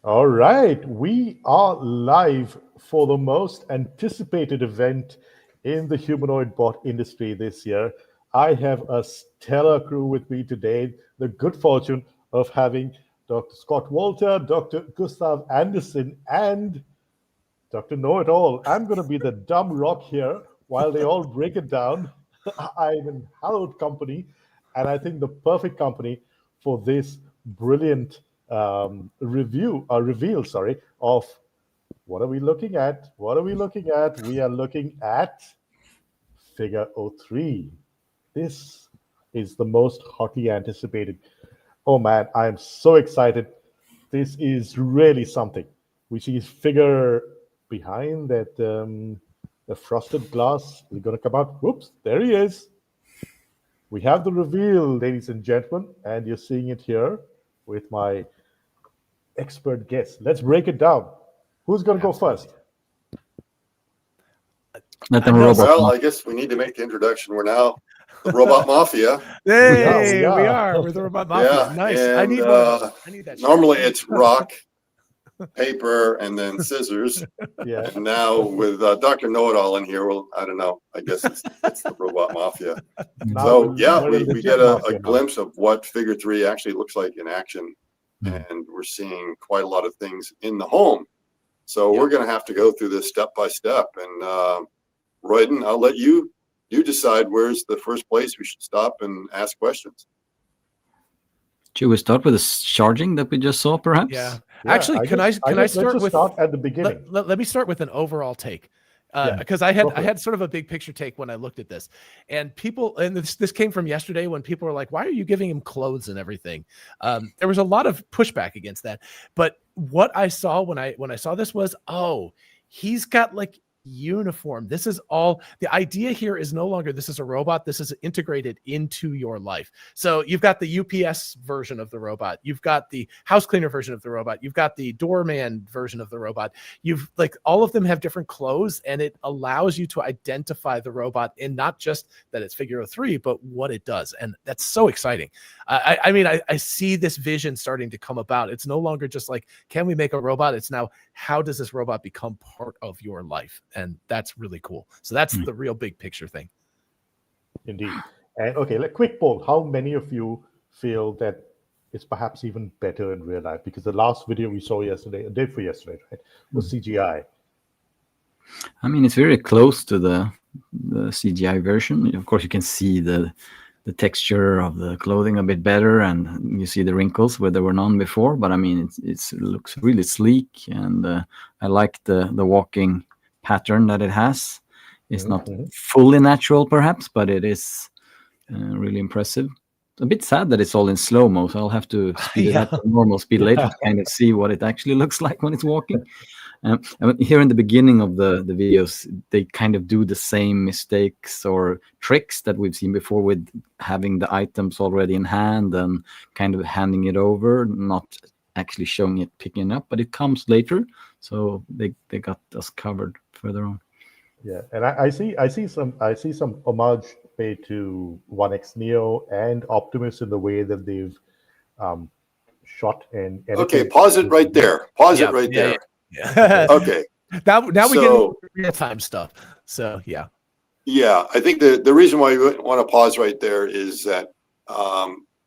All right, we are live for the most anticipated event in the humanoid bot industry this year. I have a stellar crew with me today. The good fortune of having Dr. Scott Walter, Dr. Gustav Andersson, and Dr. Know It All. I'm going to be the dumb rock here while they all break it down. I'm in hallowed company, and I think the perfect company for this brilliant reveal, sorry, of what are we looking at? What are we looking at? We are looking at Figure 03. This is the most hotly anticipated. Oh man, I am so excited. This is really something. We see his figure behind that the frosted glass is going to come out. Whoops, there he is. We have the reveal, ladies and gentlemen, and you're seeing it here with my expert guest. Let's break it down. Who's going to go first? Well, I guess we need to make the introduction. We're now the Robot Mafia. Hey, we are. We're the Robot Mafia. Yeah, Nice. and, I need one. I need that. Normally it's rock, paper, and then scissors. Yeah. And now with Dr. Know-It-All in here, well, I don't know. I guess it's the Robot Mafia. So yeah, we get a glimpse of what Figure 3 actually looks like in action. And we're seeing quite a lot of things in the home. So we're going to have to go through this step by step. And Royden, I'll let you decide where's the first place we should stop and ask questions. Should we start with the charging that we just saw, perhaps? Yeah. Actually, can I start with at the beginning? Let me start with an overall take. Because I had sort of a big picture take when I looked at this, and this came from yesterday when people were like, "Why are you giving him clothes and everything?" There was a lot of pushback against that, but what I saw when I saw this was, oh, he's got like uniform. This is all the idea here is no longer this is a robot. This is integrated into your life. So you've got the UPS version of the robot. You've got the house cleaner version of the robot. You've got the doorman version of the robot. You've like all of them have different clothes, and it allows you to identify the robot in not just that it's Figure 03, but what it does. And that's so exciting. I mean, I see this vision starting to come about. It's no longer just like, can we make a robot? It's now, how does this robot become part of your life? And that's really cool. So that's the real big picture thing. Indeed. And okay, quick poll. How many of you feel that it's perhaps even better in real life? Because the last video we saw yesterday, day for yesterday, right, was CGI. I mean, it's very close to the CGI version. Of course, you can see the texture of the clothing a bit better, and you see the wrinkles where there were none before. But I mean, it looks really sleek, and I like the walking pattern that it has. It's not fully natural, perhaps, but it is really impressive. A bit sad that it's all in slow-mo, so I'll have to speed it up to normal speed later to kind of see what it actually looks like when it's walking. Here in the beginning of the videos, they kind of do the same mistakes or tricks that we've seen before with having the items already in hand and kind of handing it over, not actually showing it picking up, but it comes later. So they got us covered further on. Yeah, and I see some homage paid to 1X Neo and Optimus in the way that they've shot and edited. Okay, pause it right there. Pause it right there. Yeah. Okay. Now we get real time stuff. So yeah. Yeah, I think the reason why we want to pause right there is that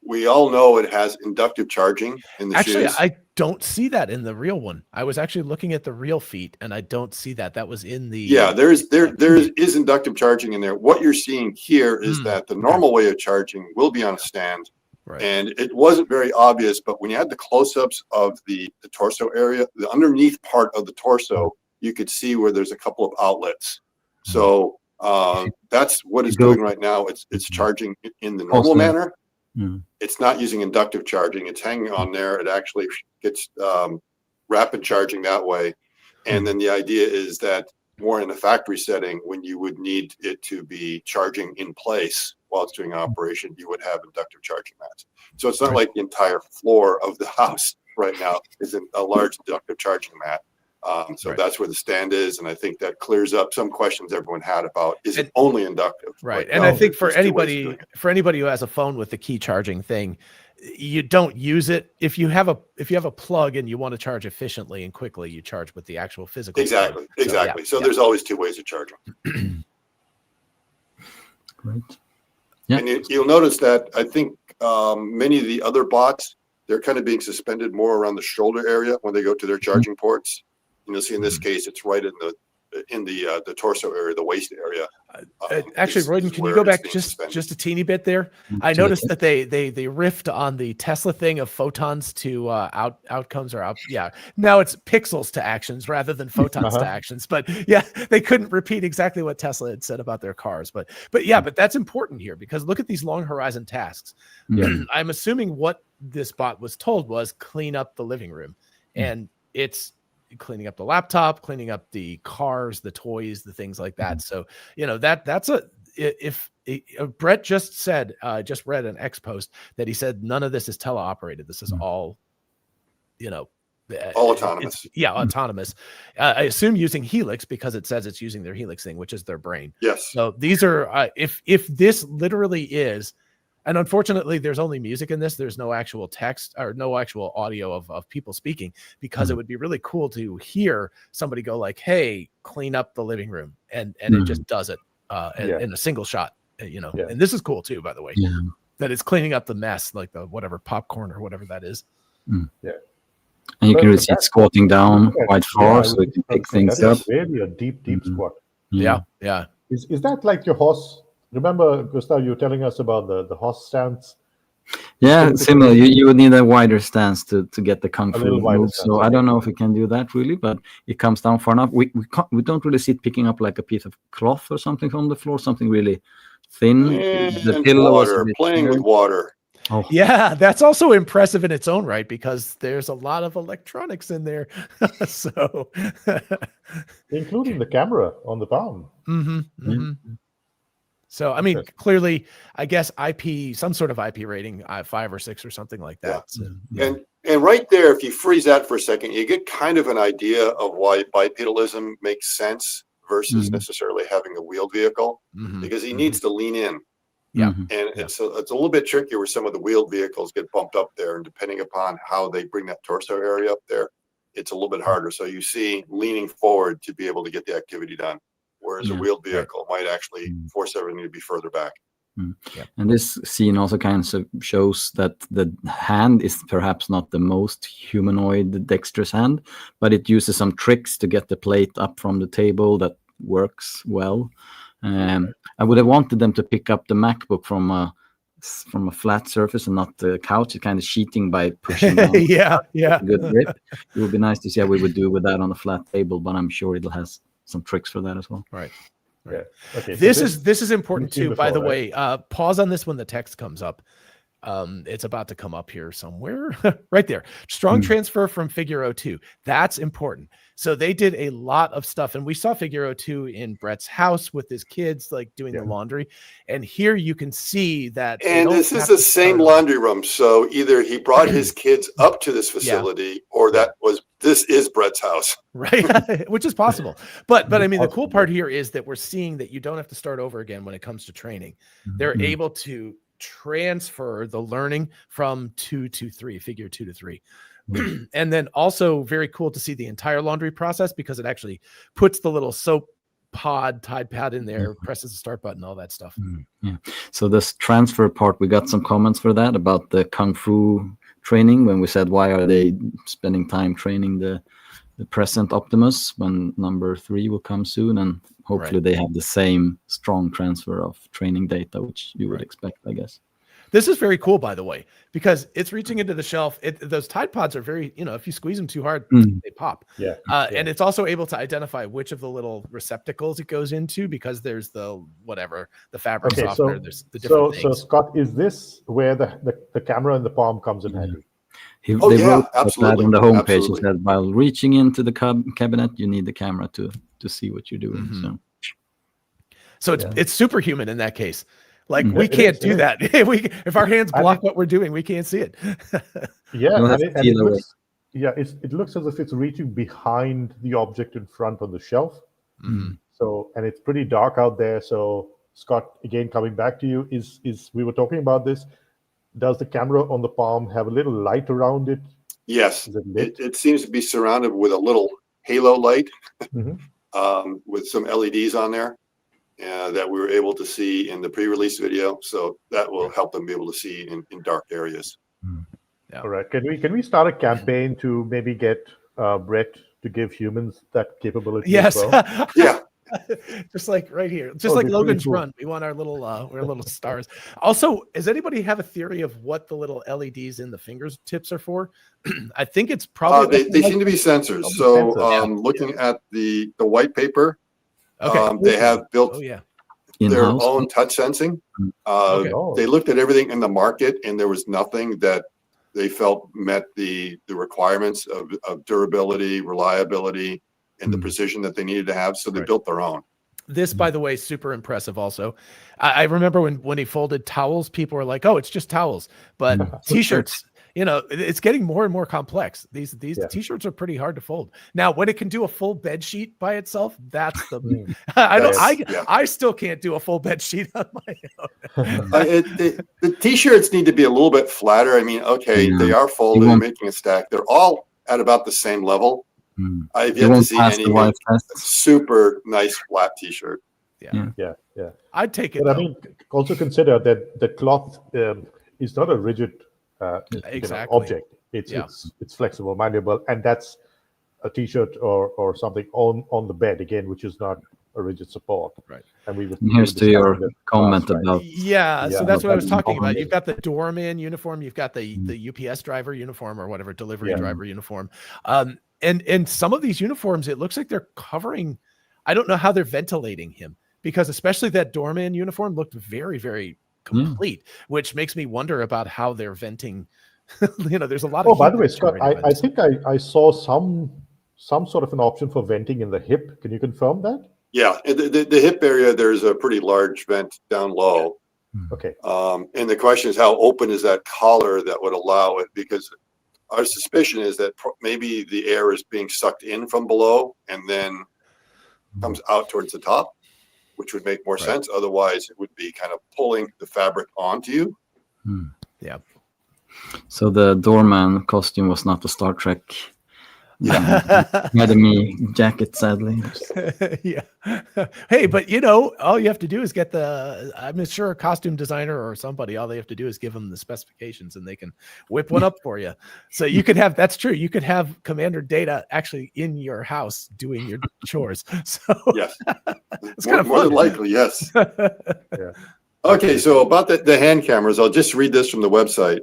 we all know it has inductive charging in the shoes. Actually, I don't see that in the real one. I was actually looking at the real feet, and I don't see that. That was in the there is inductive charging in there. What you're seeing here is that the normal way of charging will be on a stand. Right. And it wasn't very obvious, but when you had the close-ups of the torso area, the underneath part of the torso, you could see where there's a couple of outlets. So that's what it's doing right now. It's charging in the normal manner. It's not using inductive charging. It's hanging on there. It actually gets rapid charging that way. And then the idea is that more in a factory setting, when you would need it to be charging in place while it's doing an operation, you would have inductive charging mats. So it's not like the entire floor of the house right now is a large inductive charging mat. So that's where the stand is, and I think that clears up some questions everyone had about is it only inductive? Right. And I think for anybody who has a phone with the key charging thing, you don't use it. If you have a plug and you want to charge efficiently and quickly, you charge with the actual physical Exactly. plug. Exactly. So there's always two ways of charging. Great. Yeah. And you'll notice that I think many of the other bots, they're kind of being suspended more around the shoulder area when they go to their charging ports. And you'll see in this case, it's right in the torso area, the waist area. Actually, Royden, can you go back just a teeny bit there? I noticed that they riffed on the Tesla thing of photons to outcomes or out. Yeah, now it's pixels to actions rather than photons to actions. But yeah, they couldn't repeat exactly what Tesla had said about their cars. But that's important here because look at these long horizon tasks. I'm assuming what this bot was told was clean up the living room, and it's cleaning up the laptop, cleaning up the cars, the toys, the things like that. So, that's Brett just said, just read an X post that he said, none of this is teleoperated. This is all, all autonomous. Autonomous. I assume using Helix because it says it's using their Helix thing, which is their brain. Yes. So these are, if this literally is, and unfortunately, there's only music in this. There's no actual text or no actual audio of people speaking because it would be really cool to hear somebody go like, hey, clean up the living room. And it just does it in a single shot, And this is cool, too, by the way, that it's cleaning up the mess, like the whatever popcorn or whatever that is. Yeah. And you can really see it squatting down quite far so it can pick things up. Really a deep squat. Yeah. Is that like your horse? Remember, Gustav, you were telling us about the horse stance? Yeah, similar. You would need a wider stance to get the kung fu move. Stance, so I don't know if we can do that really, but it comes down far enough. We don't really see it picking up like a piece of cloth or something from the floor, something really thin. The pillow playing with water. Oh. Yeah, that's also impressive in its own right because there's a lot of electronics in there. So, including the camera on the palm. So, I mean, clearly, I guess some sort of IP rating, 5 or 6 or something like that. Yeah. So, and right there, if you freeze that for a second, you get kind of an idea of why bipedalism makes sense versus necessarily having a wheeled vehicle, because he needs to lean in. Yeah. And it's a little bit trickier where some of the wheeled vehicles get bumped up there, and depending upon how they bring that torso area up there, it's a little bit harder. So you see leaning forward to be able to get the activity done. Whereas a wheeled vehicle might actually force everything to be further back. And this scene also kind of shows that the hand is perhaps not the most humanoid dexterous hand, but it uses some tricks to get the plate up from the table that works well. I would have wanted them to pick up the MacBook from a flat surface and not the couch. It's kind of cheating by pushing down. Yeah. Good grip. It would be nice to see how we would do with that on a flat table, but I'm sure it'll have some tricks for that as well. Right. Yeah. Okay. This is important too, by the way. Pause on this when the text comes up. It's about to come up here somewhere. Right there. Strong transfer from Figure 02. That's important. So they did a lot of stuff, and we saw Figure 02 in Brett's house with his kids, like doing the laundry. And here you can see that. And this is the same laundry room. So either he brought his kids up to this facility, or this is Brett's house. Right. Which is possible. But I mean, the cool part here is that we're seeing that you don't have to start over again when it comes to training. They're able to transfer the learning from 2 to 3, Figure 2 to 3. And then also very cool to see the entire laundry process because it actually puts the little soap Tide pad in there, presses the start button, all that stuff. Yeah. So this transfer part, we got some comments for that about the Kung Fu training when we said, why are they spending time training the present Optimus when number 3 will come soon? And hopefully they have the same strong transfer of training data, which you would expect, I guess. This is very cool, by the way, because it's reaching into the shelf. Those Tide Pods are very, if you squeeze them too hard, they pop. Yeah. And it's also able to identify which of the little receptacles it goes into because there's the fabric softener. There's the different things. So Scott, is this where the camera in the palm comes in handy? They wrote that on the homepage. It said, while reaching into the cabinet, you need the camera to see what you're doing. So it's superhuman in that case. Like we can't do that. If our hands block what we're doing, we can't see it. It looks as if it's reaching behind the object in front on the shelf. So, and it's pretty dark out there. So, Scott, again, coming back to you, is we were talking about this. does the camera on the palm have a little light around it? Yes, Is it lit? it seems to be surrounded with a little halo light Mm-hmm. with some LEDs on there that we were able to see in the pre-release video. So that will help them be able to see in dark areas. Yeah. All right. Can we start a campaign to maybe get Brett to give humans that capability Yes. as well? Yeah. Just like right here, just Oh, like it'd be pretty Logan's cool. Run. We want our little stars. Also, does anybody have a theory of what the little LEDs in the fingertips are for? I think it's probably They seem to be sensors. So looking at the white paper, they have built their In-house? own touch sensing. They looked at everything in the market, and there was nothing that they felt met the requirements of durability, reliability, and the precision that they needed to have. So they built their own. This, by the way, super impressive. Also, I remember when he folded towels, people were like, "Oh, it's just towels," but T-shirts. You know, it's getting more and more complex. These T-shirts are pretty hard to fold. Now, when it can do a full bed sheet by itself, that's the. I still can't do a full bed sheet on my own. The T-shirts need to be a little bit flatter. I mean, they are folded, they're making a stack. They're all at about the same level. I've yet to see any super nice flat T-shirt. Yeah. I'd take it. But I mean, also consider that the cloth is not a rigid object. It's flexible, malleable, and that's a T-shirt or something on the bed again, which is not a rigid support. Right. And here's to your comment about. Yeah, so that's what I was talking about. You've got the doorman uniform, you've got the UPS driver uniform or whatever, delivery driver uniform. And some of these uniforms, it looks like they're covering. I don't know how they're ventilating him, because especially that doorman uniform looked very, very complete, which makes me wonder about how they're venting. There's a lot of. Oh, by the way, Scott, I think I saw some sort of an option for venting in the hip. Can you confirm that? Yeah, the hip area, there's a pretty large vent down low. Okay. And the question is, how open is that collar that would allow it? Because our suspicion is that maybe the air is being sucked in from below and then comes out towards the top, which would make more sense. Otherwise, it would be kind of pulling the fabric onto you. Yeah. So the doorman costume was not the Star Trek Academy jacket, sadly. Yeah. Hey, but all you have to do is get I'm sure a costume designer or somebody, all they have to do is give them the specifications and they can whip one up for you. So you could have, that's true. You could have Commander Data actually in your house doing your chores. So yes, it's kind of more than likely. Yes. Okay. So about the hand cameras, I'll just read this from the website.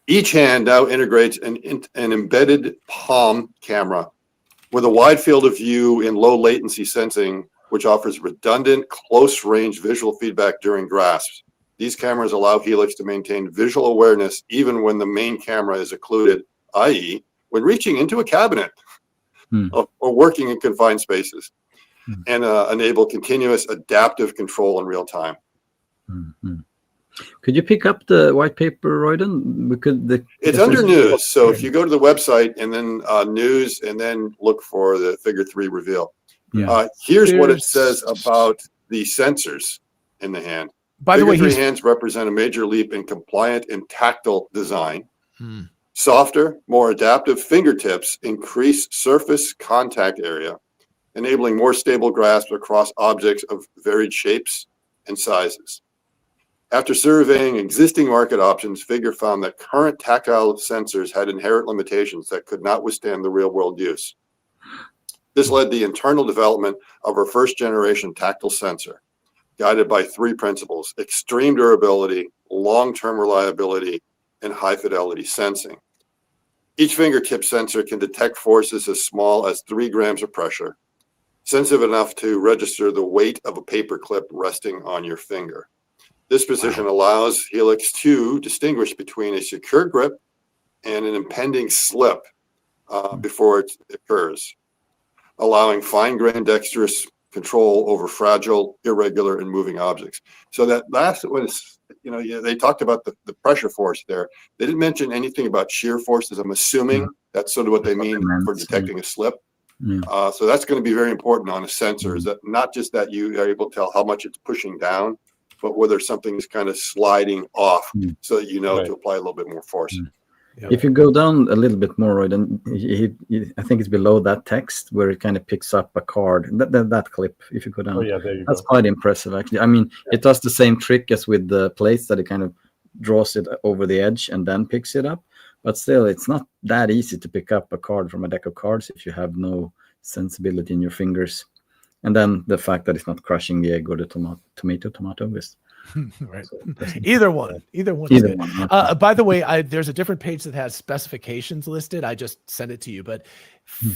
Each hand now integrates an embedded palm camera with a wide field of view and low latency sensing, which offers redundant, close-range visual feedback during grasps. These cameras allow Helix to maintain visual awareness even when the main camera is occluded, i.e., when reaching into a cabinet or working in confined spaces, and enable continuous adaptive control in real time. Could you pick up the white paper, Royden? It's under news. So if you go to the website and then news and then look for the Figure 3 reveal. Here's what it says about the sensors in the hand. By the way, Figure 3 hands represent a major leap in compliant and tactile design. Softer, more adaptive fingertips increase surface contact area, enabling more stable grasp across objects of varied shapes and sizes. After surveying existing market options, Figure found that current tactile sensors had inherent limitations that could not withstand the real-world use. This led to the internal development of our first-generation tactile sensor, guided by three principles: extreme durability, long-term reliability, and high-fidelity sensing. Each fingertip sensor can detect forces as small as 3 grams of pressure, sensitive enough to register the weight of a paper clip resting on your finger. This position allows Helix to distinguish between a secure grip and an impending slip before it occurs, allowing fine-grained dexterous control over fragile, irregular, and moving objects. So that last was, they talked about the pressure force there. They didn't mention anything about shear forces. I'm assuming that's sort of what they mean for detecting a slip. So that's going to be very important on a sensor, is that not just that you are able to tell how much it's pushing down, but whether something is kind of sliding off, so that you know Right. to apply a little bit more force. Yeah. If you go down a little bit more, then I think it's below that text where it kind of picks up a card. That clip, if you go down, Oh yeah, there you that's go. quite impressive, actually. I mean, it does the same trick as with the plates, that it kind of draws it over the edge and then picks it up. But still, it's not that easy to pick up a card from a deck of cards if you have no sensibility in your fingers. And then the fact that it's not crushing the egg or the tomato is Right. so impressive. Either one is Either good. one. By the way, there's a different page that has specifications listed. I just sent it to you, but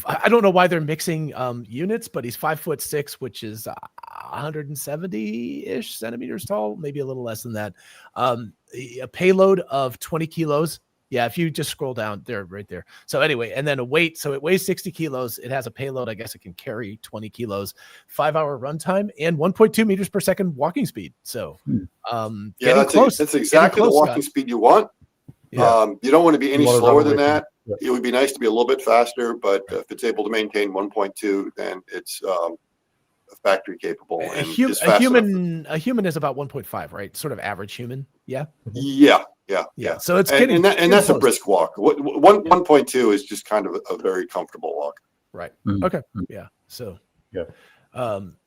I don't know why they're mixing units, but he's 5'6", which is 170-ish centimeters tall, maybe a little less than that. A payload of 20 kilos. Yeah, if you just scroll down there, right there. So anyway, and then a weight. So it weighs 60 kilos. It has a payload. I guess it can carry 20 kilos, 5-hour runtime, and 1.2 meters per second walking speed. So getting close. That's exactly the walking speed you want. Yeah. You don't want to be any slower than that. Yeah. It would be nice to be a little bit faster, but if it's able to maintain 1.2, then it's factory capable. A And is fast enough. human is about 1.5, right? Sort of average human. Yeah. Yeah. So it's and that's close. a brisk walk. 1.2 is just kind of a very comfortable walk. Right. Mm. Okay. Yeah. So Yeah.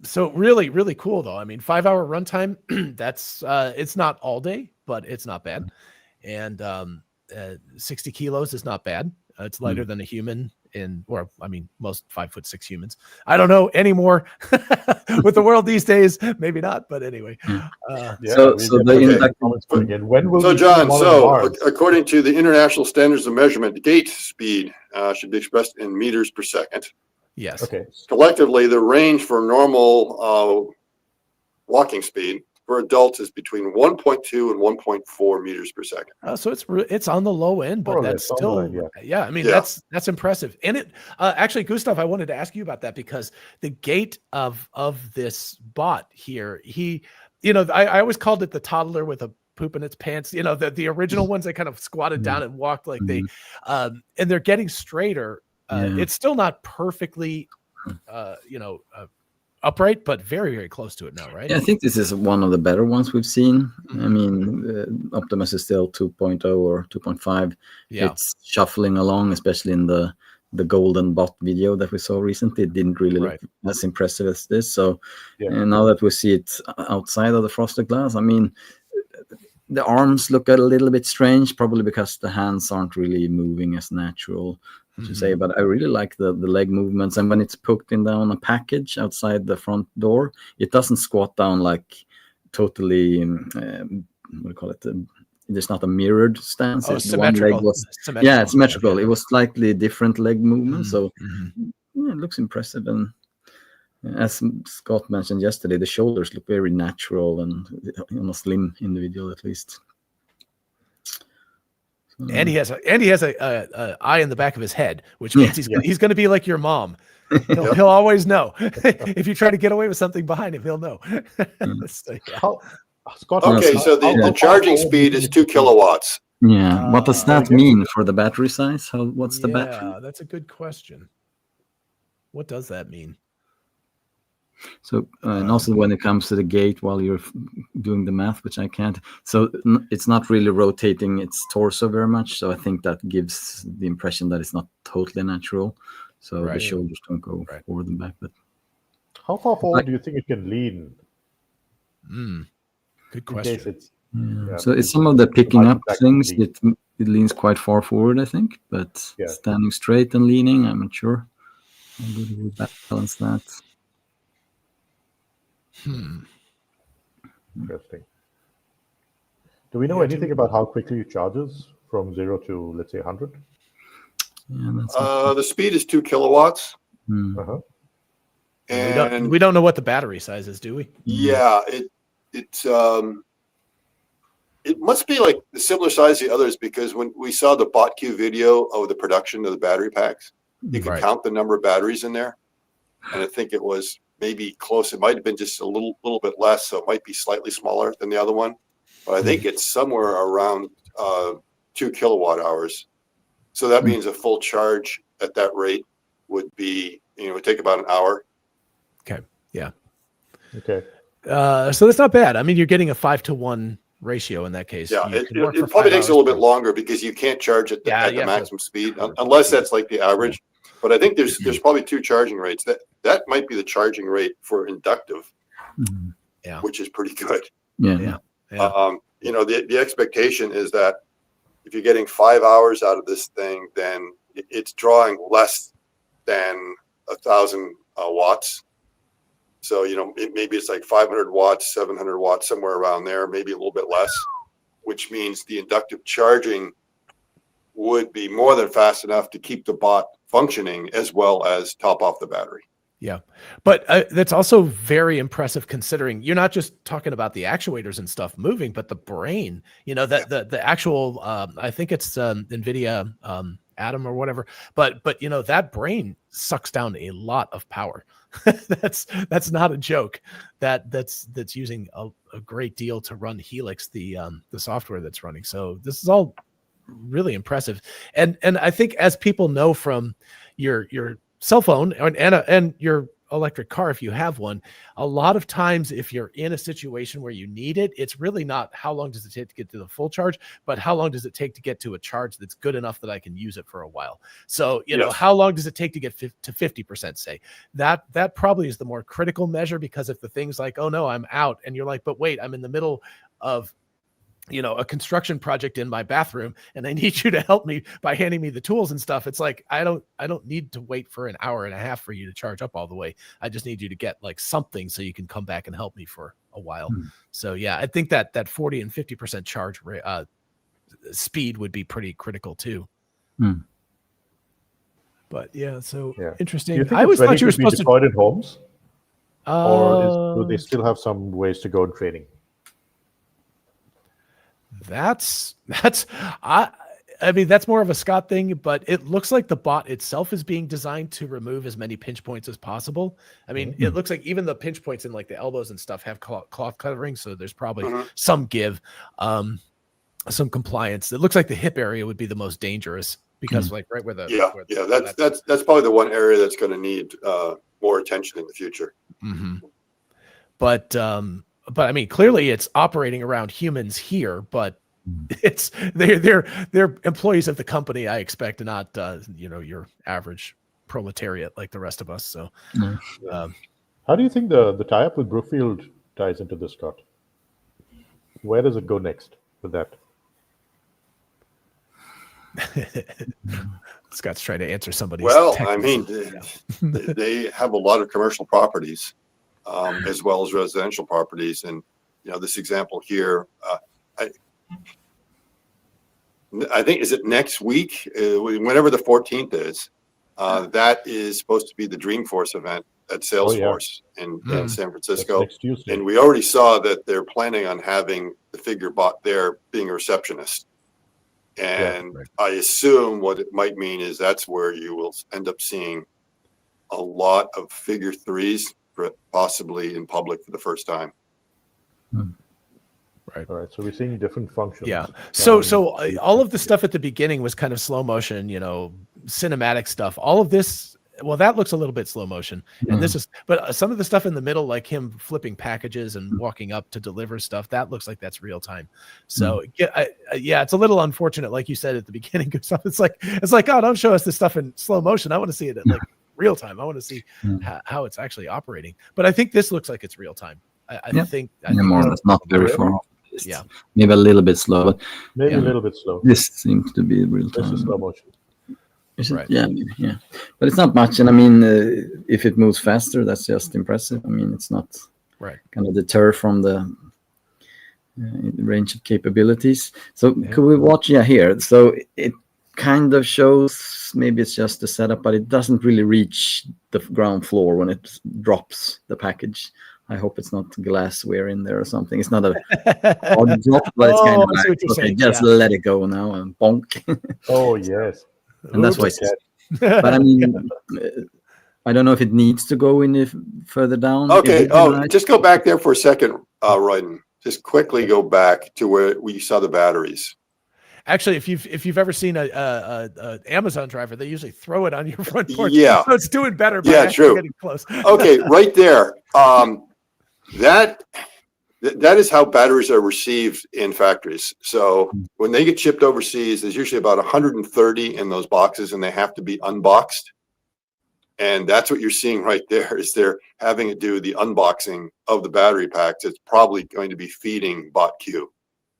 So really, really cool though. I mean, 5-hour runtime. That's it's not all day, but it's not bad. And 60 kilos is not bad. It's lighter than a human most 5'6" humans. I don't know anymore with the world these days. Maybe not, but anyway. So John, according to the International Standards of Measurement, the gait speed should be expressed in meters per second. Yes. Okay. Collectively, the range for normal walking speed for adults is between 1.2 and 1.4 meters per second. So it's on the low end, but that's still I mean, that's impressive. And it actually, Gustav, I wanted to ask you about that because the gait of this bot here, I always called it the toddler with a poop in its pants. The original ones, they kind of squatted down and walked like they and they're getting straighter. It's still not perfectly upright, but very, very close to it now, right? Yeah, I think this is one of the better ones we've seen. I mean, Optimus is still 2.0 or 2.5. Yeah. It's shuffling along, especially in the golden bot video that we saw recently. It didn't really look as impressive as this. So and now that we see it outside of the frosted glass, I mean, the arms look a little bit strange, probably because the hands aren't really moving as natural to say, but I really like the leg movements. And when it's poked in down a package outside the front door, it doesn't squat down like totally, what do you call it? There's not a mirrored stance. Symmetrical. Symmetrical. It's symmetrical. It was slightly different leg movement. So it looks impressive. And as Scott mentioned yesterday, the shoulders look very natural and on a slim individual at least. And he has a eye in the back of his head, which means he's going to be like your mom. He'll always know. If you try to get away with something behind him, he'll know. Scott, so the charging speed is 2 kilowatts. Yeah. What does that mean for the battery size? What's the battery? Yeah, that's a good question. What does that mean? So, and also when it comes to the gait, while you're doing the math, which I can't, so it's not really rotating its torso very much. So I think that gives the impression that it's not totally natural. So the shoulders don't go forward and back. But how far forward do you think it can lean? Good question. So it's some of the picking up things. It leans quite far forward, I think. But standing straight and leaning, I'm not sure how good we balance that. Interesting. Do we know anything about how quickly it charges from 0 to, let's say, 100? Yeah, the speed is 2 kilowatts. Uh-huh. And we don't know what the battery size is, do we? Yeah, it must be like the similar size as the others, because when we saw the BotQ video of the production of the battery packs, you could count the number of batteries in there, and I think it was maybe close. It might have been just a little bit less, so it might be slightly smaller than the other one. But I think it's somewhere around 2 kilowatt hours. So that means a full charge at that rate would be, it would take about an hour. Okay. Yeah. Okay. So that's not bad. I mean, you're getting a 5-to-1 ratio in that case. Yeah, You it can work for probably 5 takes a hours little bit per- longer because you can't charge it Yeah, at you the have to- maximum speed unless that's like the average. But I think there's probably 2 charging rates. That might be the charging rate for inductive, Yeah. which is pretty good. Yeah. You know, the expectation is that if you're getting 5 hours out of this thing, then it's drawing less than 1,000 watts. So, you know, maybe it's like 500 watts, 700 watts, somewhere around there, maybe a little bit less, which means the inductive charging would be more than fast enough to keep the bot functioning as well as top off the battery. Yeah. But that's also very impressive considering you're not just talking about the actuators and stuff moving, but the brain, you know, that the actual, I think it's NVIDIA Atom or whatever, but you know, that brain sucks down a lot of power. that's not a joke. That's using a great deal to run Helix, the software that's running. So this is all really impressive. And I think as people know from your cell phone and your electric car, if you have one, a lot of times if you're in a situation where you need it, it's really not how long does it take to get to the full charge, but how long does it take to get to a charge that's good enough that I can use it for a while. So, you know, how long does it take to get to 50%, say? That probably is the more critical measure, because if the thing's like, oh no, I'm out, and you're like, but wait, I'm in the middle of, you know, a construction project in my bathroom and I need you to help me by handing me the tools and stuff. It's like, I don't need to wait for an hour and a half for you to charge up all the way. I just need you to get like something so you can come back and help me for a while. So yeah, I think that 40 and 50% charge speed would be pretty critical too. But yeah, so interesting. Do you think I always thought you were supposed to deployed in homes, or do they still have some ways to go in training? I mean, that's more of a Scott thing, but it looks like the bot itself is being designed to remove as many pinch points as possible. I mean, it looks like even the pinch points in like the elbows and stuff have cloth covering. So there's probably some give, some compliance. It looks like the hip area would be the most dangerous because like right where the, that's probably the one area that's going to need more attention in the future. But I mean, clearly it's operating around humans here, but it's they're employees of the company, I expect, not you know, your average proletariat like the rest of us. So how do you think the tie-up with Brookfield ties into this, Scott? Where does it go next with that? Scott's trying to answer somebody's I mean, they have a lot of commercial properties as well as residential properties. And, you know, this example here, I think, is it next week? Whenever the 14th is, that is supposed to be the Dreamforce event at Salesforce in San Francisco. And we already saw that they're planning on having the figure bot there being a receptionist. And I assume what it might mean is that's where you will end up seeing a lot of figure threes, possibly in public for the first time. Right. All right. So we're seeing different functions. Yeah. So all of the stuff at the beginning was kind of slow motion, you know, cinematic stuff. All of this, well, that looks a little bit slow motion. And this is, but some of the stuff in the middle, like him flipping packages and walking up to deliver stuff, that looks like that's real time. So yeah, it's a little unfortunate. Like you said at the beginning, it's like, oh, don't show us this stuff in slow motion. I want to see it at like real time. I want to see how it's actually operating. But I think this looks like it's real time. I think more or less not very far off. Yeah, maybe a little bit slow, but maybe a little bit slow. This seems to be real time. This is slow motion. Yeah, but it's not much. And I mean, if it moves faster, that's just impressive. I mean, it's not kind of deter from the range of capabilities. So could we watch here? So it kind of shows, maybe it's just the setup, but it doesn't really reach the ground floor when it drops the package. I hope it's not glassware in there or something. It's not a hard drop, but it's kind of like, okay, just let it go now and bonk. Oh, yes. And that's why it's, but I mean, I don't know if it needs to go any further down. Okay. Just go back there for a second, Royden. Just quickly go back to where we saw the batteries. Actually, if you've ever seen a Amazon driver, they usually throw it on your front porch. Yeah. So it's doing better. Yeah, true. Getting close. Okay, right there. That is how batteries are received in factories. So when they get shipped overseas, there's usually about 130 in those boxes, and they have to be unboxed. And that's what you're seeing right there, is they're having to do the unboxing of the battery packs. It's probably going to be feeding bot Q.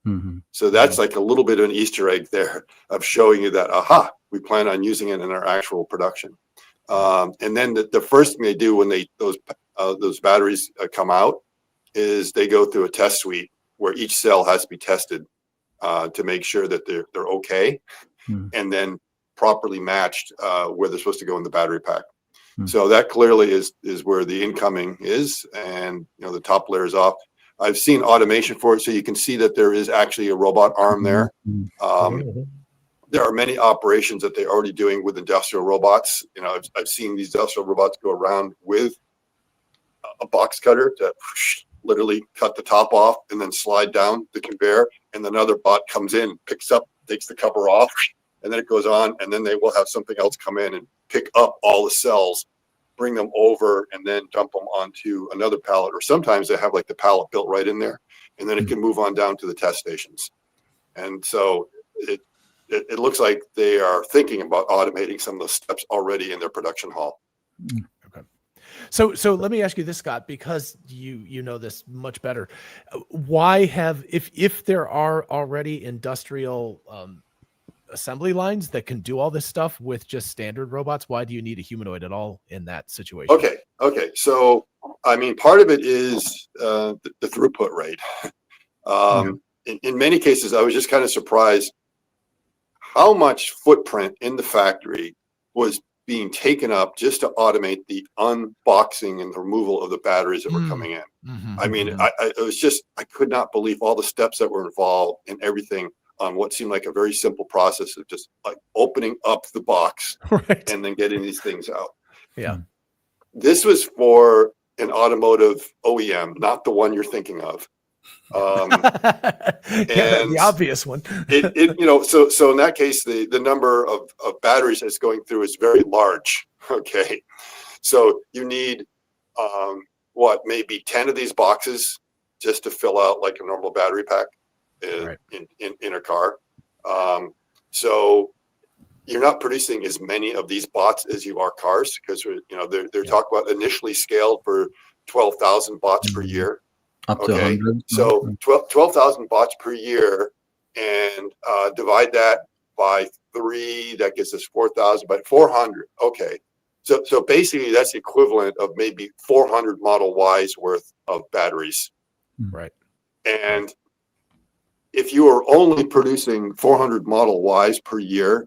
Mm-hmm. So that's like a little bit of an Easter egg there of showing you that, aha, we plan on using it in our actual production. And then the first thing they do when those batteries come out is they go through a test suite where each cell has to be tested to make sure that they're okay, and then properly matched where they're supposed to go in the battery pack. So that clearly is where the incoming is, and the top layer is off. I've seen automation for it, so you can see that there is actually a robot arm there. There are many operations that they're already doing with industrial robots. I've seen these industrial robots go around with a box cutter to literally cut the top off and then slide down the conveyor, and then another bot comes in, picks up, takes the cover off, and then it goes on, and then they will have something else come in and pick up all the cells, bring them over, and then dump them onto another pallet. Or sometimes they have like the pallet built right in there, and then it can move on down to the test stations. And so it looks like they are thinking about automating some of those steps already in their production hall. Okay. So let me ask you this, Scott, because you know this much better. Why if there are already industrial assembly lines that can do all this stuff with just standard robots, why do you need a humanoid at all in that situation? Okay. So, I mean, part of it is the throughput rate. In many cases, I was just kind of surprised how much footprint in the factory was being taken up just to automate the unboxing and the removal of the batteries that were coming in. I mean, I could not believe all the steps that were involved in everything on what seemed like a very simple process of just like opening up the box and then getting these things out. Yeah. This was for an automotive OEM, not the one you're thinking of. The obvious one. So in that case, the number of batteries that's going through is very large. Okay. So you need, maybe 10 of these boxes just to fill out like a normal battery pack in a car. So you're not producing as many of these bots as you are cars, because they're talking about initially scaled for 12,000 bots per year. Up to 100. So 12,000 bots per year, and divide that by 3, that gives us 4,000 by 400. Okay. So basically that's the equivalent of maybe 400 Model Ys worth of batteries. Right. And if you are only producing 400 Model Ys per year,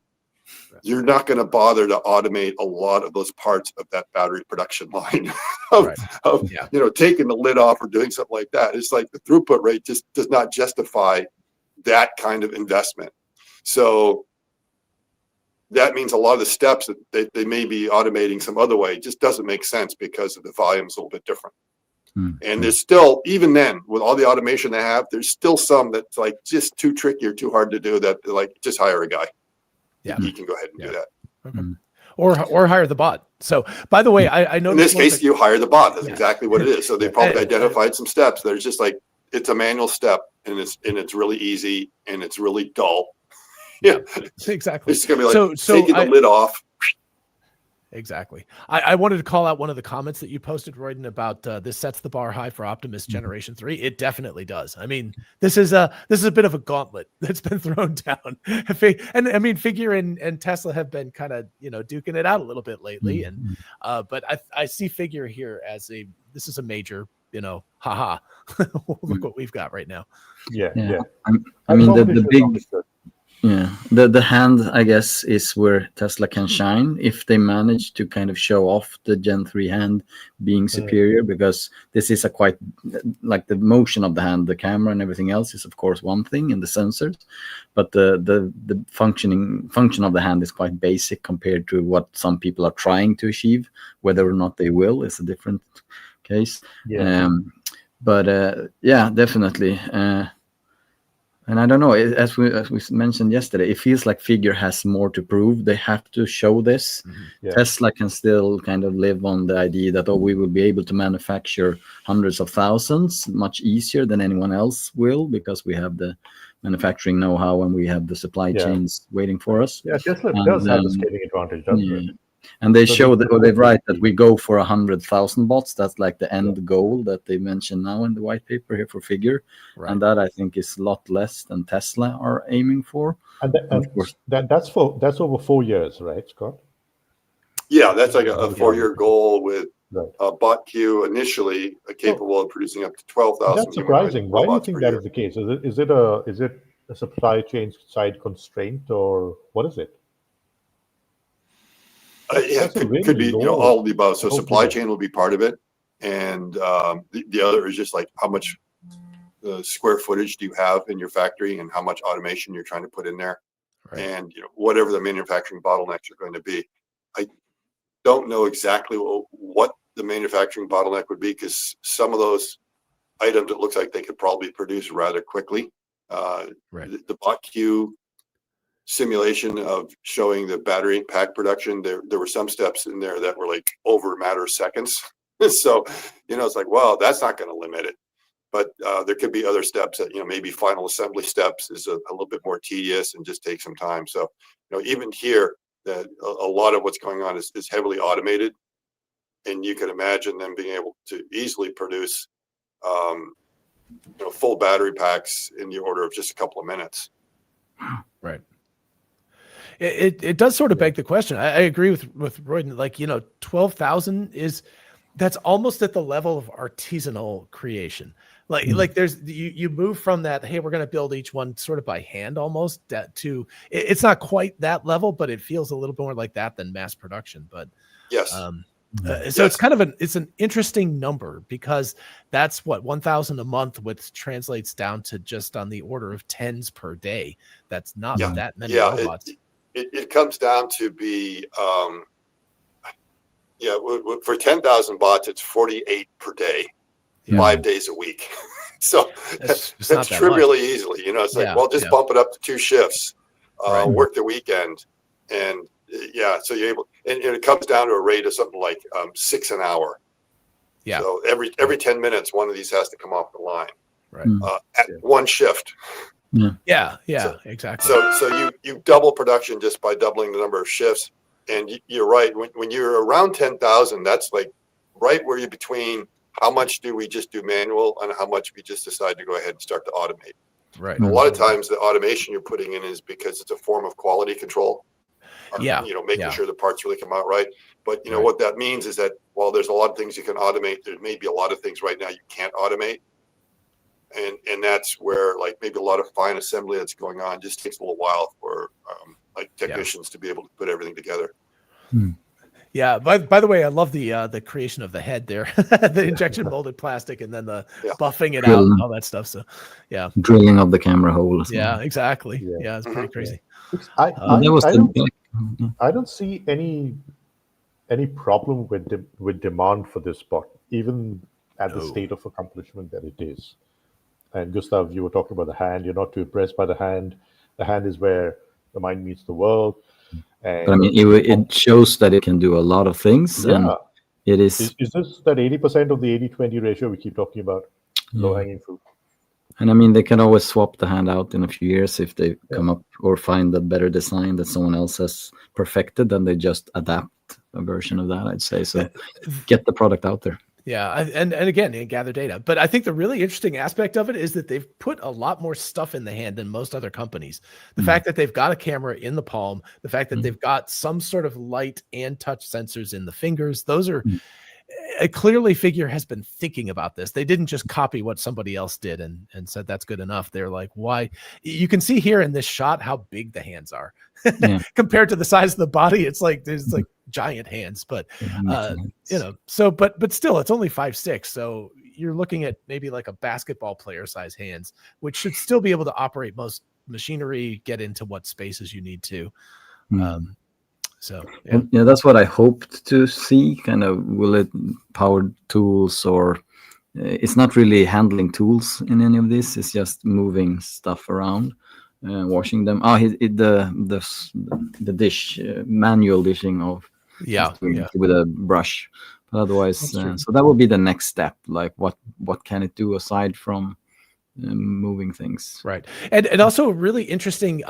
you're not going to bother to automate a lot of those parts of that battery production line taking the lid off or doing something like that. It's like the throughput rate just does not justify that kind of investment. So that means a lot of the steps that they may be automating some other way just doesn't make sense because of the volume's a little bit different. And there's still, even then, with all the automation they have, there's still some that's like just too tricky or too hard to do, that like just hire a guy. Yeah, he can go ahead and do that. Okay. Or hire the bot. So, by the way, I know in this case you hire the bot. That's exactly what it is. So they probably identified some steps that are just like, it's a manual step, and it's really easy and it's really dull. Yeah, exactly. It's gonna be like taking the lid off. Exactly. I wanted to call out one of the comments that you posted, Royden, about this sets the bar high for Optimus Generation 3. It definitely does. I mean, this is a bit of a gauntlet that's been thrown down. And I mean, Figure and Tesla have been kind of, duking it out a little bit lately. And but I see Figure here as this is a major, haha. Look what we've got right now. Yeah. I mean, the big. Yeah, the hand, I guess, is where Tesla can shine if they manage to kind of show off the Gen 3 hand being superior, because this is a quite, like, the motion of the hand, the camera and everything else is of course one thing, and the sensors, but the function of the hand is quite basic compared to what some people are trying to achieve. Whether or not they will is a different case. But definitely. And I don't know, as we mentioned yesterday, it feels like Figure has more to prove. They have to show this. Yeah. Tesla can still kind of live on the idea that, we will be able to manufacture hundreds of thousands much easier than anyone else will, because we have the manufacturing know-how and we have the supply chains waiting for us. Yeah, Tesla does have the scaling advantage, doesn't it? And they show that, or they write that we go for 100,000 bots. That's like the end goal that they mention now in the white paper here for Figure. Right. And that, I think, is a lot less than Tesla are aiming for. And of course, that's over 4 years, right, Scott? Yeah, that's like a 4-year goal with bot queue initially capable of producing up to 12,000. That's surprising. Why do you think that is the case? Is it a supply chain side constraint, or what is it? Yeah, could be all of the above. So supply chain will be part of it, and the other is just like how much square footage do you have in your factory, and how much automation you're trying to put in there, and whatever the manufacturing bottlenecks are going to be. I don't know exactly what the manufacturing bottleneck would be, because some of those items it looks like they could probably produce rather quickly. The bot queue simulation of showing the battery pack production, there were some steps in there that were like over a matter of seconds. So, it's like, well, that's not going to limit it. But there could be other steps that, maybe final assembly steps is a little bit more tedious and just take some time. So, even here, that a lot of what's going on is heavily automated. And you can imagine them being able to easily produce, full battery packs in the order of just a couple of minutes. Right. It does sort of beg the question. I agree with Royden. Like, 12,000 that's almost at the level of artisanal creation. Like there's you move from that, hey, we're going to build each one sort of by hand almost, to it's not quite that level, but it feels a little more like that than mass production. But yes. So it's kind of it's an interesting number, because that's what 1,000 a month, which translates down to just on the order of tens per day. That's not that many robots. It comes down to be, for 10,000 bots, it's 48 per day, 5 days a week. So that's trivially easily, it's like, well, just bump it up to 2 shifts, work the weekend. And so you're able, and it comes down to a rate of something like 6 an hour. Yeah. So every 10 minutes, one of these has to come off the line. Right. At one shift. Yeah, exactly. So you double production just by doubling the number of shifts. And you're right. When you're around 10,000, that's like right where you're between how much do we just do manual and how much we just decide to go ahead and start to automate. Right. And a lot of times the automation you're putting in is because it's a form of quality control. Making sure the parts really come out right. But what that means is that while there's a lot of things you can automate, there may be a lot of things right now you can't automate. And that's where like maybe a lot of fine assembly that's going on just takes a little while for technicians to be able to put everything together. Yeah. By the way, I love the creation of the head there, the injection molded plastic, and then the buffing it out and all that stuff. So drilling of the camera hole. Yeah, exactly. Yeah, it's pretty crazy. I don't see any problem with demand for this bot, even at the state of accomplishment that it is. And Gustav, you were talking about the hand. You're not too impressed by the hand. The hand is where the mind meets the world. And but I mean, it shows that it can do a lot of things. Yeah. And it is. Is this that 80% of the 80-20 ratio we keep talking about? Low-hanging fruit. And I mean, they can always swap the hand out in a few years if they come up or find a better design that someone else has perfected. Then they just adapt a version of that, I'd say. So get the product out there. Yeah, and again, gather data. But I think the really interesting aspect of it is that they've put a lot more stuff in the hand than most other companies. The fact that they've got a camera in the palm, the fact that they've got some sort of light and touch sensors in the fingers, those are clearly Figure has been thinking about this. They didn't just copy what somebody else did and said that's good enough. They're like, why? You can see here in this shot how big the hands are compared to the size of the body. It's like there's like giant hands, but so but still, it's only 5'6". So you're looking at maybe like a basketball player size hands, which should still be able to operate most machinery, get into what spaces you need to. So that's what I hoped to see. Kind of, will it power tools or it's not really handling tools in any of this. It's just moving stuff around, washing them. The dish, manual dishing of with a brush. But otherwise, so that would be the next step. Like what can it do aside from moving things? Right, and also really interesting.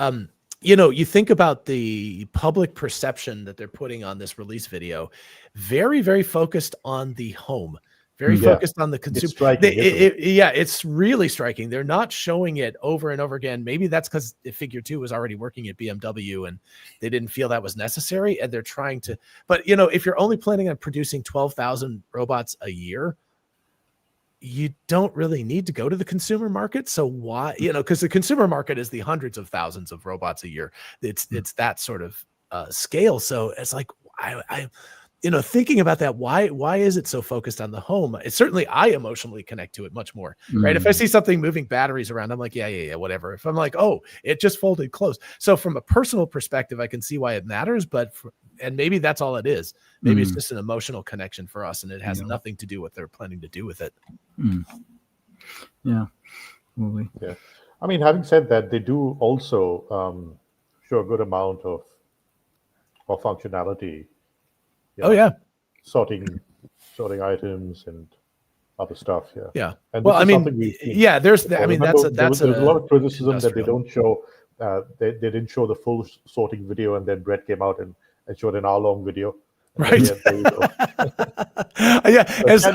You think about the public perception that they're putting on this release video, very, very focused on the home, very focused on the consumer. It's striking, it's really striking. They're not showing it over and over again. Maybe that's because Figure 2 was already working at BMW and they didn't feel that was necessary. And they're trying to, but if you're only planning on producing 12,000 robots a year, you don't really need to go to the consumer market. So why, because the consumer market is the hundreds of thousands of robots a year. It's that sort of scale. So it's like, I thinking about that, why is it so focused on the home? It's certainly, I emotionally connect to it much more, right? If I see something moving batteries around, I'm like, yeah, whatever. If I'm like, oh, it just folded closed. So from a personal perspective, I can see why it matters, and maybe that's all it is. Maybe it's just an emotional connection for us, and it has nothing to do with what they're planning to do with it. Yeah. Yeah. I mean, having said that, they do also show a good amount of functionality. Sorting items and other stuff. And well, I mean, there's a lot of criticism that they don't show. They didn't show the full sorting video, and then Brett came out and showed an hour-long video. Right.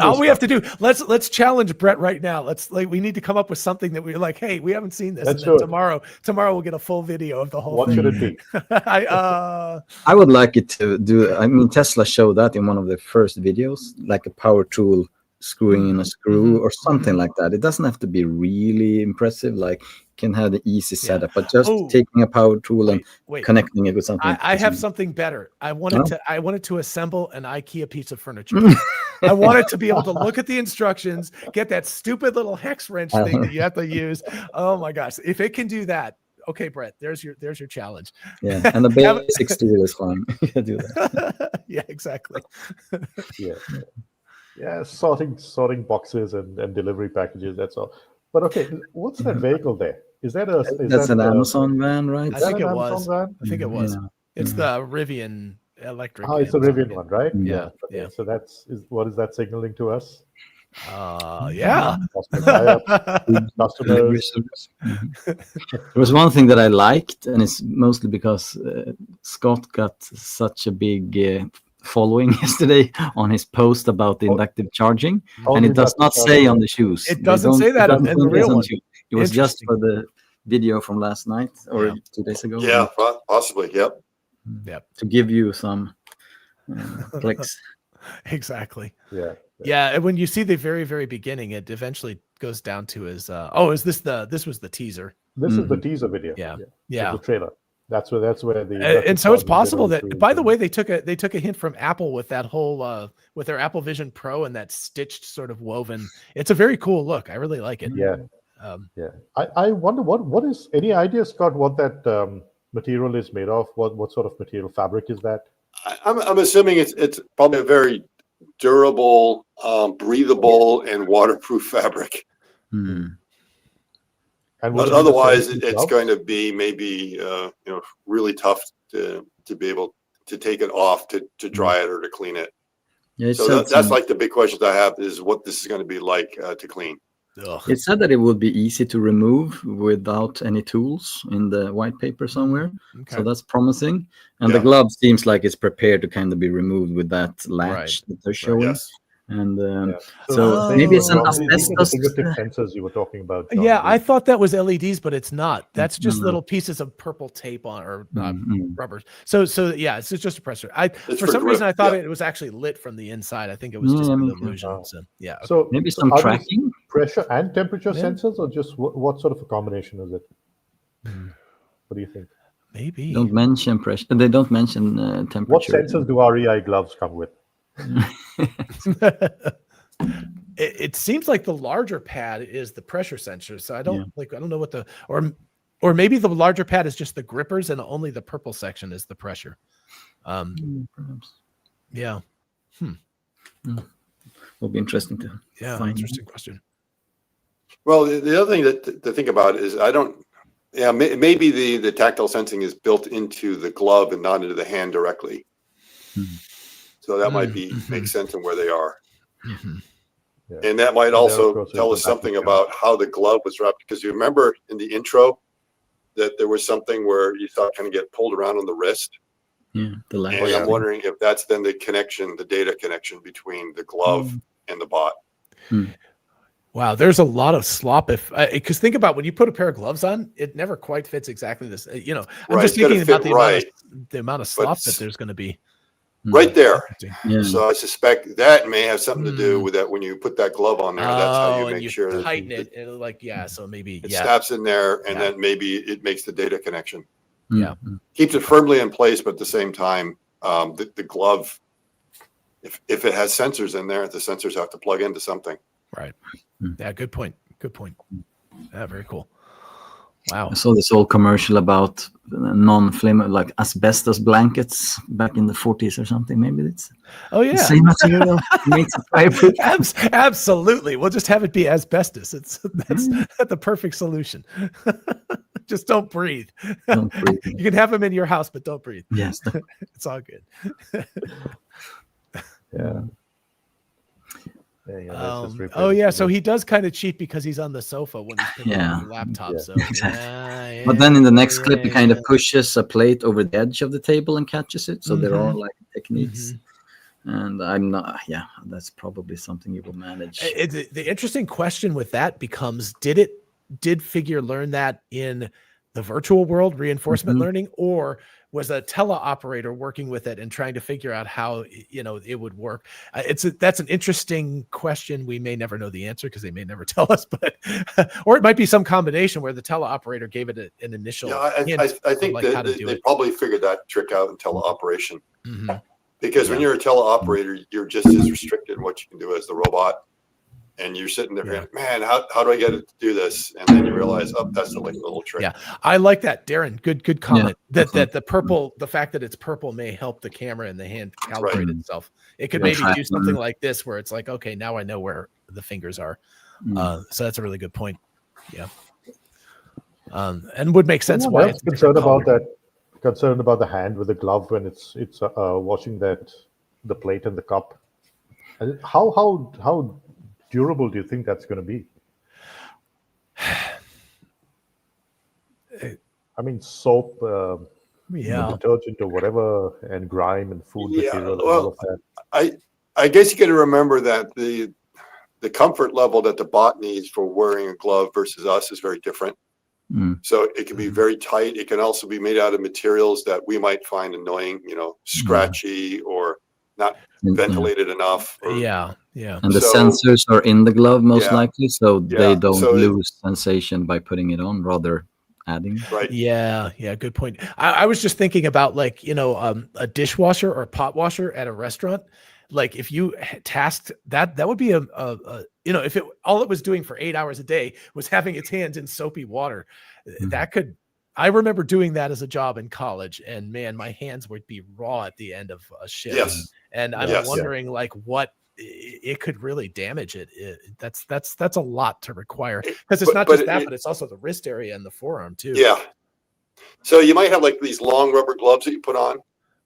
All we have to do. Let's challenge Brett right now. We need to come up with something that we're like, hey, we haven't seen this. And then tomorrow we'll get a full video of the whole thing. What should it be? I would like it to do. I mean, Tesla showed that in one of the first videos, like a power tool screwing in a screw or something like that. It doesn't have to be really impressive. Like, can have the easy setup, but just taking a power tool and connecting it with something. I have something better. I wanted to assemble an IKEA piece of furniture. I wanted to be able to look at the instructions, get that stupid little hex wrench thing that you have to use. Oh my gosh. If it can do that, okay, Brett, there's your challenge. Yeah. And the basic tool is fine. You can do that. Yeah, exactly. Yeah. Sorting boxes and delivery packages. That's all. But okay, what's that vehicle there? That's an Amazon van, right? I think it was. Yeah. It's the Rivian electric. Oh, it's a Rivian one, right? Yeah. Okay. Yeah. So what is that signaling to us? Customers. There was one thing that I liked, and it's mostly because Scott got such a big following yesterday on his post about the inductive charging, and it does not say on the shoes. It doesn't say that in the real one. It was just for the video from last night or 2 days ago. Yeah, possibly. Yep. To give you some clicks. Exactly. Yeah. And when you see the very, very beginning, it eventually goes down to his. This was the teaser. This is the teaser video. Yeah. The trailer. That's where and so it's possible that, by the way, they took a hint from Apple with that whole with their Apple Vision Pro and that stitched sort of woven. It's a very cool look. I really like it. I wonder what is any idea, Scott, what that material is made of? What sort of material fabric is that? I'm assuming it's probably a very durable, breathable, and waterproof fabric. But otherwise, it's going to be maybe really tough to be able to take it off to dry it or to clean it. Yeah, so that's like the big questions I have is what this is going to be like to clean. It said that it would be easy to remove without any tools in the white paper somewhere. Okay. So that's promising. And the glove seems like it's prepared to kind of be removed with that latch that they're showing. Yes. And so maybe it's an asbestos sensors you were talking about. John. Yeah, I thought that was LEDs, but it's not. That's just little pieces of purple tape on or rubbers. So yeah, it's just a pressure. For some reason I thought it was actually lit from the inside. I think it was just an illusion. So yeah. So maybe some tracking, pressure and temperature sensors, or just what sort of a combination is it? What do you think? Maybe don't mention pressure. They don't mention temperature. What sensors do REI gloves come with? It seems like the larger pad is the pressure sensor. So I don't know what or maybe the larger pad is just the grippers and only the purple section is the pressure. Perhaps. Yeah. will be interesting to find. Interesting question. Well, the other thing to think about is maybe the tactile sensing is built into the glove and not into the hand directly. So that might make sense in where they are. Yeah. And that might also tell us something about how the glove was wrapped, because you remember in the intro that there was something where you saw it kind of get pulled around on the wrist. Yeah, the leg. And I'm wondering if that's then the data connection between the glove and the bot. Wow, there's a lot of slop. Because think about when you put a pair of gloves on, it never quite fits exactly this. I'm just thinking about the amount of slop that there's going to be. Right there. Yeah. So I suspect that may have something to do with that. When you put that glove on there, that's how you make sure tighten it. So maybe it snaps in there, and then maybe it makes the data connection. Yeah, keeps it firmly in place, but at the same time, the glove, if it has sensors in there, the sensors have to plug into something. Right. Yeah. Good point. Yeah. Very cool. Wow. I saw this whole commercial about non-flame, like asbestos blankets back in the 40s or something. Maybe it's the same material. Makes it fireproof. Absolutely. We'll just have it be asbestos. That's the perfect solution. Just don't breathe. Don't breathe. You can have them in your house, but don't breathe. Yes. It's all good. Yeah. So he does kind of cheat because he's on the sofa when he's picking up the laptop. Yeah. So, But then in the next clip, he kind of pushes a plate over the edge of the table and catches it. So there are like techniques. And I'm not, that's probably something you will manage. The interesting question with that becomes, did Figure learn that in the virtual world, reinforcement learning, or was a teleoperator working with it and trying to figure out how it would work? That's an interesting question. We may never know the answer because they may never tell us, but or it might be some combination where the teleoperator gave it an initial. I think they probably figured that trick out in teleoperation, because when you're a teleoperator, you're just as restricted in what you can do as the robot. And you're sitting there going, man, how do I get it to do this? And then you realize, that's the little trick. Yeah, I like that, Darren. Good comment. That the fact that it's purple may help the camera in the hand calibrate itself. It could maybe do something like this, where it's like, okay, now I know where the fingers are. So that's a really good point. Yeah, and would make sense. Why it's concerned about that? Concerned about the hand with the glove when it's washing the plate and the cup. How durable do you think that's going to be? I mean, soap, detergent or whatever, and grime and food material and all of that. I guess you got to remember that the comfort level that the bot needs for wearing a glove versus us is very different. So it can be very tight. It can also be made out of materials that we might find annoying, scratchy or not ventilated enough. And the sensors are in the glove most likely, so they don't lose sensation by putting it on, rather adding. Right. Yeah, good point. I was just thinking about a dishwasher or a pot washer at a restaurant. Like if you tasked that would be if all it was doing for 8 hours a day was having its hands in soapy water, that could. I remember doing that as a job in college, and man, my hands would be raw at the end of a shift. Yes. And I'm wondering what it could really damage it. That's a lot to require, because it's not just that, but it's also the wrist area and the forearm too. Yeah. So you might have like these long rubber gloves that you put on.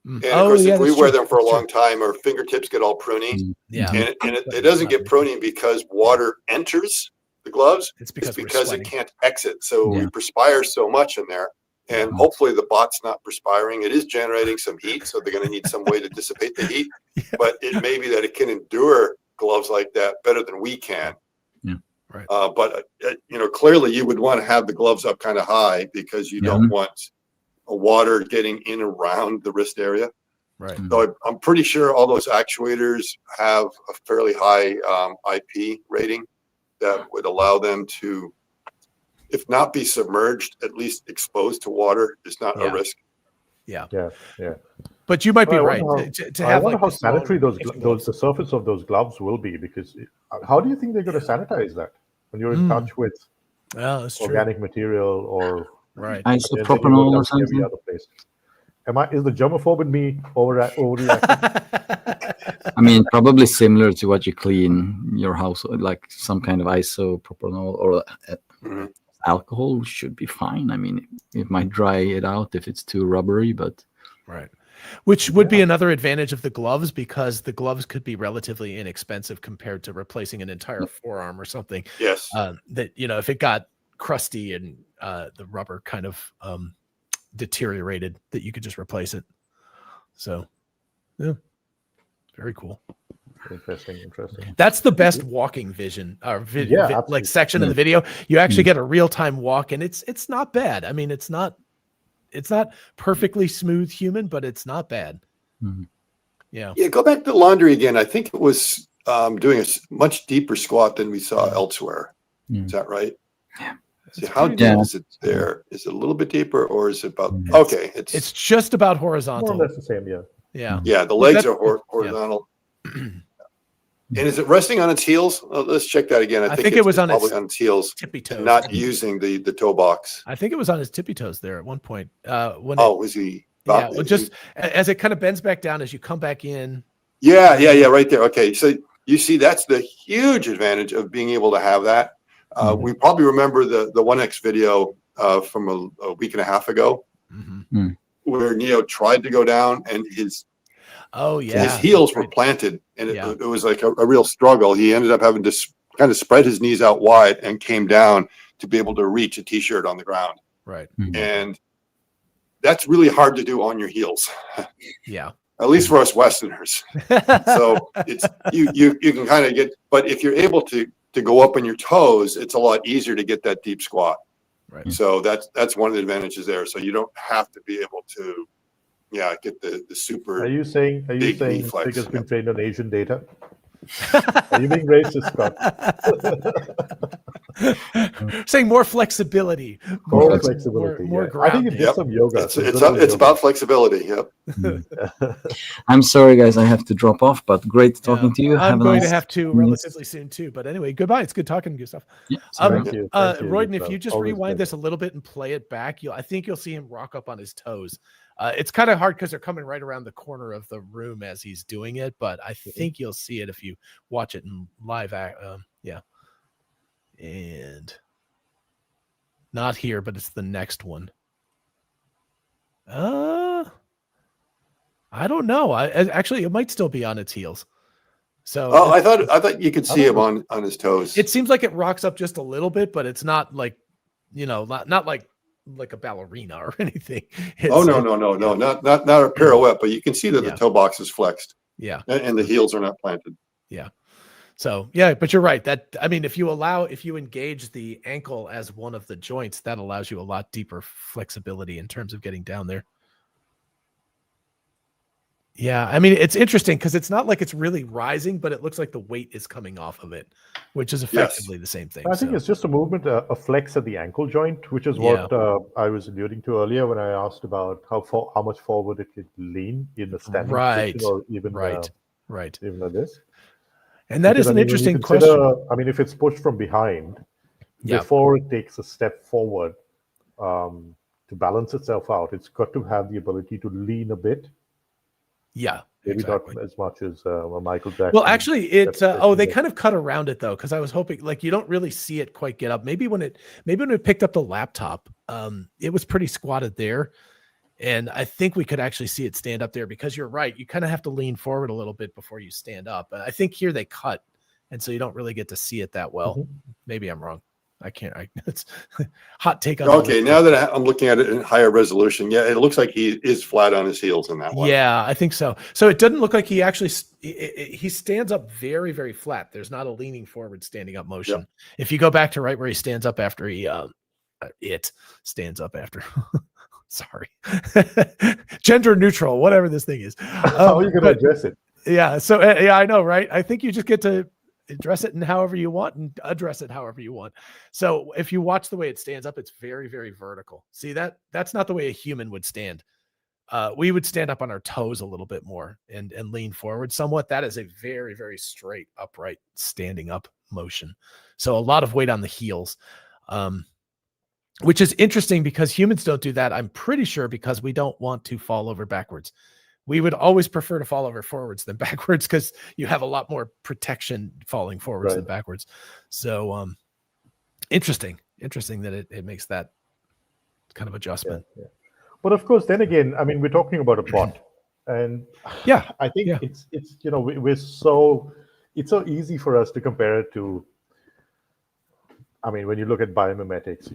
And of course, if we wear them for a long time, our fingertips get all pruny. Yeah. And it doesn't get pruny because water enters the gloves. It's because it can't exit. So we perspire so much in there. And hopefully the bot's not perspiring. It is generating some heat, so they're going to need some way to dissipate the heat. But it may be that it can endure gloves like that better than we can. Yeah, right. But clearly you would want to have the gloves up kind of high, because you don't want water getting in around the wrist area. Right. So I'm pretty sure all those actuators have a fairly high IP rating that would allow them to, if not be submerged, at least exposed to water is not a risk. Yeah. But you might be right. I wonder how sanitary the surface of those gloves will be, because how do you think they're going to sanitize that when you're in touch with organic material or isopropyl or something? Is the germaphobe in me overreacting? I mean, probably similar to what you clean your house, like some kind of isopropyl or alcohol should be fine. I mean, it might dry it out if it's too rubbery, but right. Which would be another advantage of the gloves, because the gloves could be relatively inexpensive compared to replacing an entire forearm or something. Yes. That, if it got crusty and the rubber kind of deteriorated, that you could just replace it. So, yeah, very cool. Interesting. That's the best walking vision or like section of the video. You actually get a real-time walk, and it's not bad. I mean, it's not perfectly smooth human, but it's not bad. Yeah. Go back to laundry again. I think it was doing a much deeper squat than we saw elsewhere. Is that right? Yeah. See, how deep is it there? Is it a little bit deeper, or is it about okay? It's just about horizontal. More or less the same, yeah. Yeah, the legs are horizontal. And is it resting on its heels? Let's check that again. I think it was probably on its heels, tippy toes, not using the toe box. I think it was on his tippy toes there at one point. Was he? Yeah, just as it kind of bends back down as you come back in. Yeah, right there. Okay, so you see, that's the huge advantage of being able to have that. We probably remember the 1X video from a week and a half ago, where Neo tried to go down and his heels were planted, and it was like a real struggle. He ended up having to kind of spread his knees out wide and came down to be able to reach a t-shirt on the ground. Right. And that's really hard to do on your heels. Yeah. At least for us Westerners. So it's you can kind of get, but if you're able to go up on your toes, it's a lot easier to get that deep squat. Right. So that's one of the advantages there. So you don't have to be able to get the super. Are you saying Figur's been trained on Asian data? Are you being racist, Scott? Saying more flexibility. More flexibility. More I think it gets some yoga. It's about flexibility. Yep. I'm sorry, guys. I have to drop off, but great talking to you. I'm going to have to relatively soon too. But anyway, goodbye. It's good talking to you, Gustav. Yeah, thank you. Royden, if you just Always rewind this a little bit and play it back, I think you'll see him rock up on his toes. It's kind of hard because they're coming right around the corner of the room as he's doing it, but I think you'll see it if you watch it in live. And not here, but it's the next one. I don't know. Actually, it might still be on its heels. So I thought you could see him on his toes. It seems like it rocks up just a little bit, but it's not like, not like a ballerina or anything. No, not a pirouette, but you can see that the toe box is flexed. Yeah. And the heels are not planted. Yeah. So but you're right. If you engage the ankle as one of the joints, that allows you a lot deeper flexibility in terms of getting down there. Yeah, I mean, it's interesting because it's not like it's really rising, but it looks like the weight is coming off of it, which is effectively the same thing. I think it's just a movement, a flex at the ankle joint, which is what I was alluding to earlier when I asked about how much forward it could lean in the standing position, or even even like this. And that is an interesting question. I mean, if it's pushed from behind, before it takes a step forward to balance itself out, it's got to have the ability to lean a bit. Yeah, maybe not as much as Michael Jackson. Well, actually, they kind of cut around it though, because I was hoping you don't really see it quite get up. Maybe when it picked up the laptop, it was pretty squatted there, and I think we could actually see it stand up there, because you're right. You kind of have to lean forward a little bit before you stand up. I think here they cut, and so you don't really get to see it that well. Maybe I'm wrong. It's hot take on. Okay, now that I'm looking at it in higher resolution, it looks like he is flat on his heels in that one. Yeah, I think so. So it doesn't look like he actually he stands up very, very flat. There's not a leaning forward standing up motion. Yep. If you go back to right where he stands up after it stands up after. Sorry, gender neutral, whatever this thing is. How are you going to address it? Yeah. So I know, right? I think you just get to address it in however you want and address it however you want. So if you watch the way it stands up, it's very, very vertical. See, that's not the way a human would stand. We would stand up on our toes a little bit more and lean forward somewhat. That is a very, very straight, upright, standing up motion. So a lot of weight on the heels, which is interesting because humans don't do that. I'm pretty sure because we don't want to fall over backwards. we would always prefer to fall over forwards than backwards because you have a lot more protection falling forwards than backwards. So interesting that it makes that kind of adjustment. Yeah. But of course, then again, I mean, we're talking about a bot, and I think it's you know it's so easy for us to compare it to. I mean, when you look at biomimetics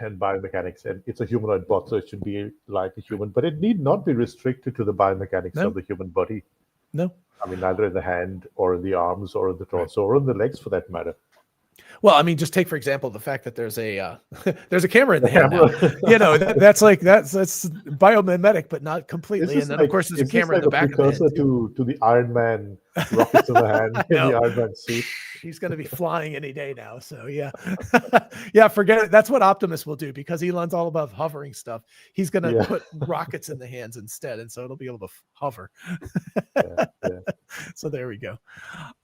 and biomechanics, and it's a humanoid bot, so it should be like a human, but it need not be restricted to the biomechanics of the human body. No. I mean, neither in the hand or in the arms or in the torso or in the legs, for that matter. Well, I mean, just take, for example, the fact that there's a there's a camera in the hand now. You know, that's biomimetic, but not completely. And then, of course, there's a camera in the back of the head. To the Iron Man rockets in the hand in the Iron Man suit. He's going to be flying any day now. So yeah, yeah, forget it. That's what Optimus will do because Elon's all about hovering stuff. He's going to put rockets in the hands instead, and so it'll be able to hover. So there we go.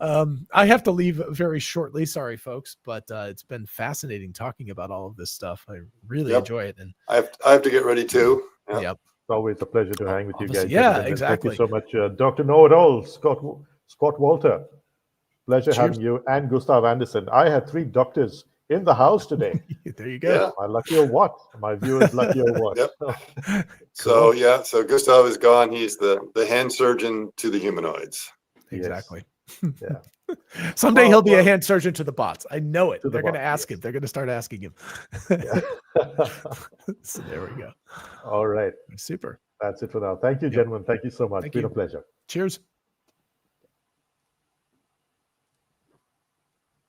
I have to leave very shortly. Sorry, folks, but it's been fascinating talking about all of this stuff. I really enjoy it, and I have to get ready too. Yep. It's always a pleasure to hang with you guys. Yeah, exactly. Thank you so much, Dr. Know-it-all, Scott Walter. Pleasure having you, and Gustav Andersson. I had 3 doctors in the house today. There you go. Yeah. Am I lucky or what? My viewers lucky or what? Yep. Cool. So Gustav is gone. He's the hand surgeon to the humanoids. Exactly. Yeah. Someday he'll be a hand surgeon to the bots. I know it. They're going to ask him. They're going to start asking him. So there we go. All right. Super. That's it for now. Thank you, gentlemen. Thank you so much. It's been a pleasure. Cheers.